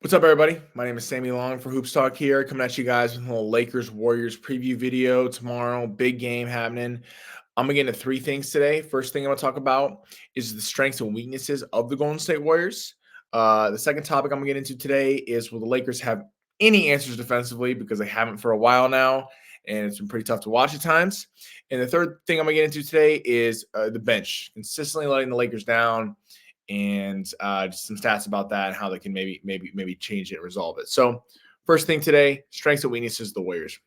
What's up, everybody? My name is Sammy Long for Hoops Talk here, coming at you guys with a little Lakers Warriors preview video tomorrow. Big game happening. I'm gonna get into three things today. First thing I'm gonna talk about is the strengths and weaknesses of the Golden State Warriors. The second topic I'm gonna get into today is will the Lakers have any answers defensively because they haven't for a while now, and it's been pretty tough to watch at times. And the third thing I'm gonna get into today is the bench consistently letting the Lakers down and just some stats about that and how they can maybe change it and resolve it. So, first thing today, strengths and weaknesses of the Warriors.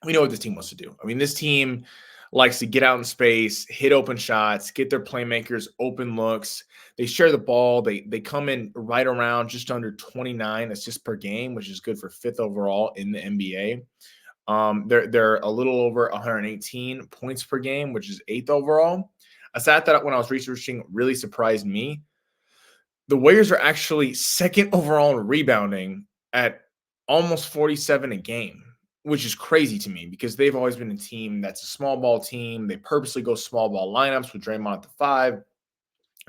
We know what this team wants to do. I mean, this team likes to get out in space, hit open shots, get their playmakers open looks. They share the ball. They come in right around just under 29 assists per game, which is good for fifth overall in the NBA. They're a little over 118 points per game, which is eighth overall. A stat that when I was researching really surprised me. The Warriors are actually second overall in rebounding at almost 47 a game, which is crazy to me because they've always been a team that's a small ball team. They purposely go small ball lineups with Draymond at the five,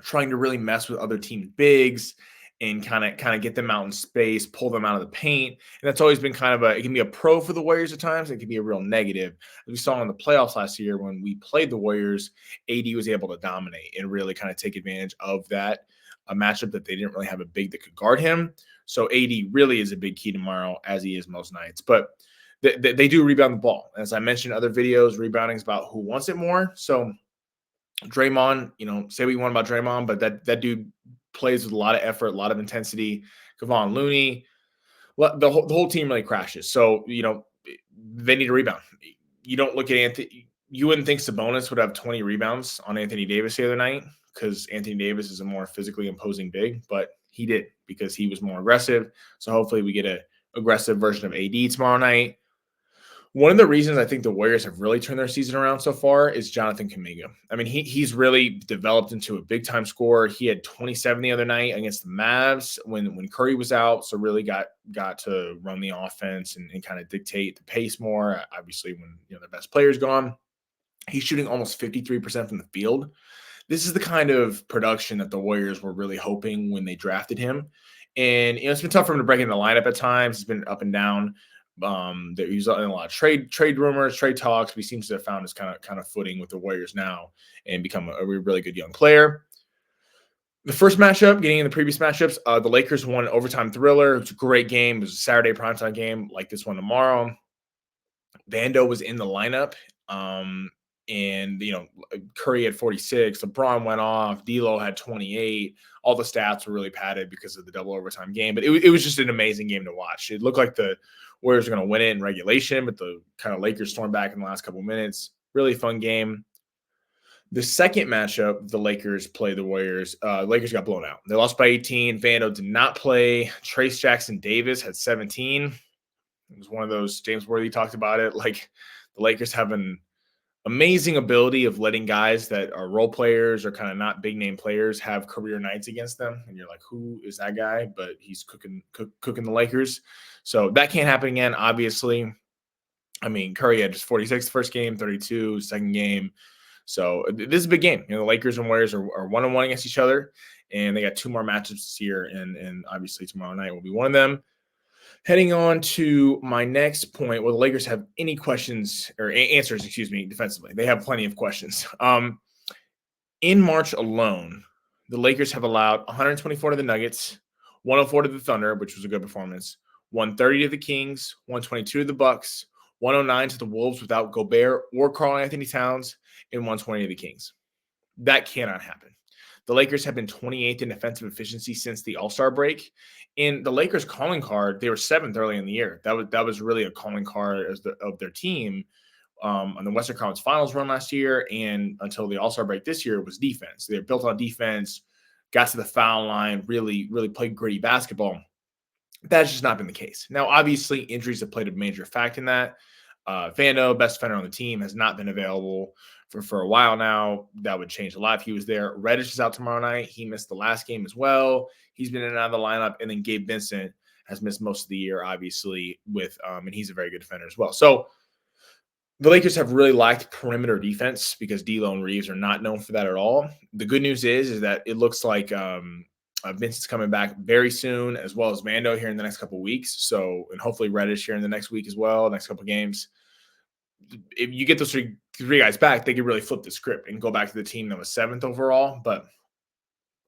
trying to really mess with other teams' bigs and kind of get them out in space, pull them out of the paint. And that's always been it can be a pro for the Warriors at times. It can be a real negative. As we saw in the playoffs last year when we played the Warriors, AD was able to dominate and really kind of take advantage of that, a matchup that they didn't really have a big that could guard him. So AD really is a big key tomorrow, as he is most nights. But they do rebound the ball. As I mentioned in other videos, rebounding is about who wants it more. So Draymond, say what you want about Draymond, but that dude plays with a lot of effort, a lot of intensity. Kevon Looney, the whole team really crashes. So, they need a rebound. You don't look at Anthony. You wouldn't think Sabonis would have 20 rebounds on Anthony Davis the other night because Anthony Davis is a more physically imposing big, but he did because he was more aggressive. So hopefully we get an aggressive version of AD tomorrow night. One of the reasons I think the Warriors have really turned their season around so far is Jonathan Kuminga. I mean, he's really developed into a big time scorer. He had 27 the other night against the Mavs when Curry was out, so really got to run the offense and kind of dictate the pace more. Obviously, when the best player's gone, he's shooting almost 53% from the field. This is the kind of production that the Warriors were really hoping when they drafted him. And it's been tough for him to break into the lineup at times. He's been up and down. He's in a lot of trade rumors, trade talks, but he seems to have found his kind of footing with the Warriors now and become a really good young player. The first matchup, getting in the previous matchups, the Lakers won an overtime thriller. It was a great game. It was a Saturday primetime game like this one tomorrow. Vando was in the lineup. And Curry had 46, LeBron went off, D'Lo had 28. All the stats were really padded because of the double overtime game, but it was just an amazing game to watch. It looked like the Warriors were going to win it in regulation, but the kind of Lakers stormed back in the last couple of minutes. Really fun game. The second matchup, the Lakers play the Warriors. Lakers got blown out. They lost by 18. Vando did not play. Trace Jackson Davis had 17. It was one of those, James Worthy talked about it, like the Lakers have an amazing ability of letting guys that are role players or kind of not big name players have career nights against them. And you're like, who is that guy? But he's cooking the Lakers. So that can't happen again, obviously. I mean, Curry had just 46 first game, 32 second game. So this is a big game. The Lakers and Warriors are 1-1 against each other. And they got two more matchups this year. And obviously tomorrow night will be one of them. Heading on to my next point, will the Lakers have any questions or answers, defensively? They have plenty of questions. In March alone, the Lakers have allowed 124 to the Nuggets, 104 to the Thunder, which was a good performance, 130 to the Kings, 122 to the Bucks, 109 to the Wolves without Gobert or Karl-Anthony Towns, and 120 to the Kings. That cannot happen. The Lakers have been 28th in defensive efficiency since the All-Star break. In the Lakers calling card, they were 7th early in the year. That was really a calling card of their team on the Western Conference Finals run last year, and until the All-Star break this year was defense. They were built on defense, got to the foul line, really played gritty basketball. That's just not been the case. Now, obviously, injuries have played a major factor in that. Vando, best defender on the team, has not been available for a while now. That would change a lot if he was there. Reddish is out tomorrow night. He missed the last game as well. He's been in and out of the lineup. And then Gabe Vincent has missed most of the year, obviously, and he's a very good defender as well. So the Lakers have really lacked perimeter defense because D'Lo and Reeves are not known for that at all. The good news is that it looks like Vincent's coming back very soon, as well as Mando here in the next couple of weeks. So, and hopefully Reddish here in the next week as well, next couple of games. If you get those three guys back, they could really flip the script and go back to the team that was 7th overall. But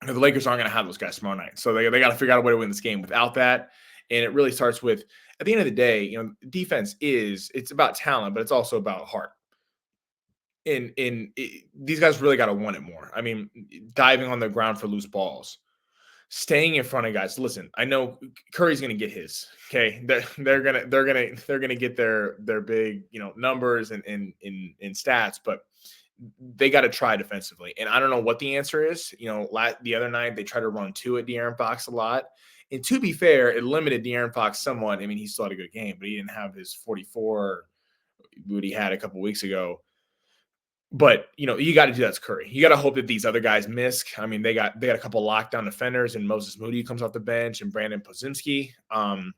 the Lakers aren't going to have those guys tomorrow night. So they got to figure out a way to win this game without that. And it really starts with, at the end of the day, defense it's about talent, but it's also about heart. These guys really got to want it more. I mean, diving on the ground for loose balls, staying in front of guys. Listen, I know Curry's going to get his. Okay, they're gonna get their big numbers and stats, but they got to try defensively. And I don't know what the answer is. The other night they tried to run 2 at De'Aaron Fox a lot. And to be fair, it limited De'Aaron Fox somewhat. I mean, he still had a good game, but he didn't have his 44 what he had a couple weeks ago. But you got to do that to Curry. You got to hope that these other guys miss. I mean, they got a couple lockdown defenders, and Moses Moody comes off the bench, and Brandon Podziemski. And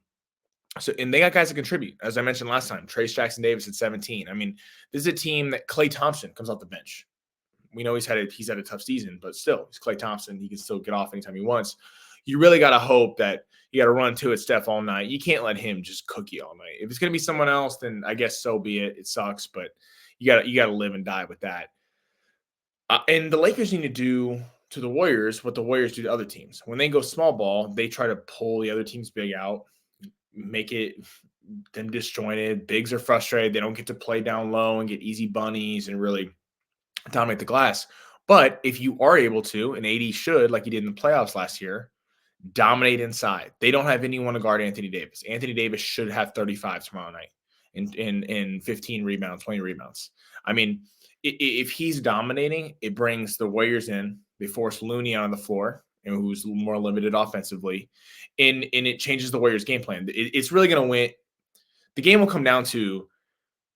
they got guys that contribute. As I mentioned last time, Trace Jackson Davis at 17. I mean, this is a team that Klay Thompson comes off the bench. We know he's had a tough season, but still, he's Klay Thompson. He can still get off anytime he wants. You really got to hope that you got to run 2 at Steph all night. You can't let him just cook you all night. If it's going to be someone else, then I guess so be it. It sucks, but you got to live and die with that. And the Lakers need to do to the Warriors what the Warriors do to other teams. When they go small ball, they try to pull the other team's big out, make it them disjointed. Bigs are frustrated. They don't get to play down low and get easy bunnies and really dominate the glass. But if you are able to, and AD should, like he did in the playoffs last year, dominate inside. They don't have anyone to guard Anthony Davis. Anthony Davis should have 35 tomorrow night in 15 rebounds, 20 rebounds. I mean, if he's dominating, it brings the Warriors in. They force Looney on the floor, who's more limited offensively, and it changes the Warriors' game plan. It's really going to win. The game will come down to,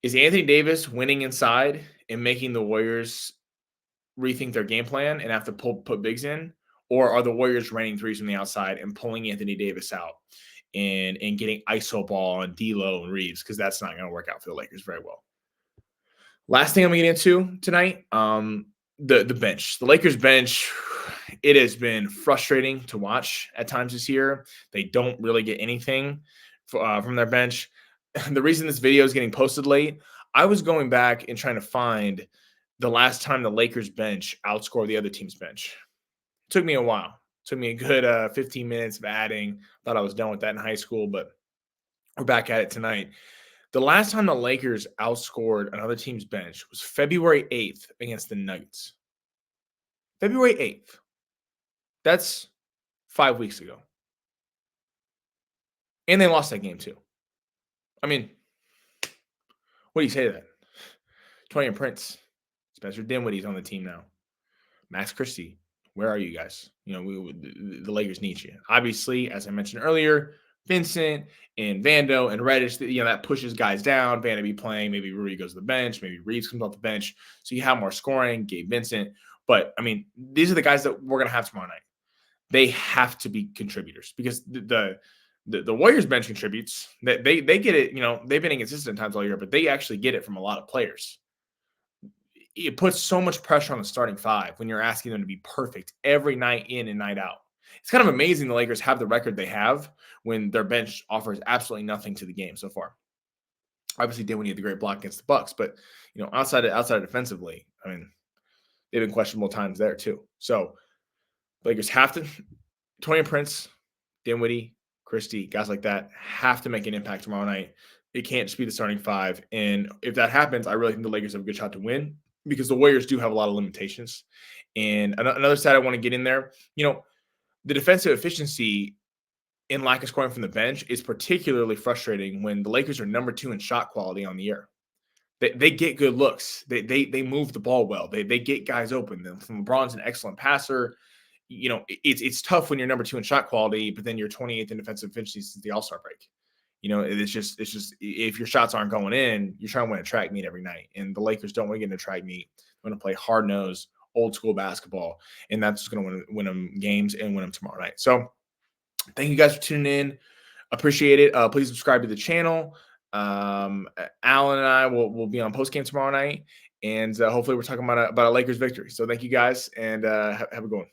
is Anthony Davis winning inside and making the Warriors rethink their game plan and have to put bigs in, or are the Warriors raining threes from the outside and pulling Anthony Davis out and getting ISO ball and D'Lo and Reeves, because that's not going to work out for the Lakers very well. Last thing I'm going to get into tonight, the bench. The Lakers bench, it has been frustrating to watch at times this year. They don't really get anything from their bench. The reason this video is getting posted late, I was going back and trying to find the last time the Lakers bench outscored the other team's bench. It took me a while. It took me a good 15 minutes of adding. Thought I was done with that in high school, but we're back at it tonight. The last time the Lakers outscored another team's bench was February 8th against the Nuggets. February 8th. That's 5 weeks ago. And they lost that game too. I mean, what do you say to that? Taurean Prince, Spencer Dinwiddie's on the team now. Max Christie, where are you guys? The Lakers need you. Obviously, as I mentioned earlier, Vincent and Vando and Reddish, that pushes guys down. Vando be playing. Maybe Rui goes to the bench. Maybe Reeves comes off the bench. So you have more scoring. Gabe Vincent. But, I mean, these are the guys that we're going to have tomorrow night. They have to be contributors, because the Warriors bench contributes. They get it. They've been inconsistent times all year, but they actually get it from a lot of players. It puts so much pressure on the starting 5 when you're asking them to be perfect every night in and night out. It's kind of amazing the Lakers have the record they have when their bench offers absolutely nothing to the game so far. Obviously, Dinwiddie had the great block against the Bucks, but outside of defensively, I mean, they've been questionable times there too. So Lakers have to. Taurean Prince, Dinwiddie, Christie, guys like that have to make an impact tomorrow night. It can't just be the starting 5. And if that happens, I really think the Lakers have a good shot to win, because the Warriors do have a lot of limitations. And another stat I want to get in there, the defensive efficiency and lack of scoring from the bench is particularly frustrating when the Lakers are number 2 in shot quality on the year. They get good looks. They move the ball well. They get guys open. LeBron's an excellent passer. It's tough when you're number 2 in shot quality, but then you're 28th in defensive efficiency since the All-Star break. It's just if your shots aren't going in, you're trying to win a track meet every night. And the Lakers don't want to get in a track meet. They want to play hard-nosed, old-school basketball, and that's going to win them games and win them tomorrow night. So thank you guys for tuning in. Appreciate it. Please subscribe to the channel. Alan and I will be on postgame tomorrow night, and hopefully we're talking about a Lakers victory. So thank you guys, and have a good one.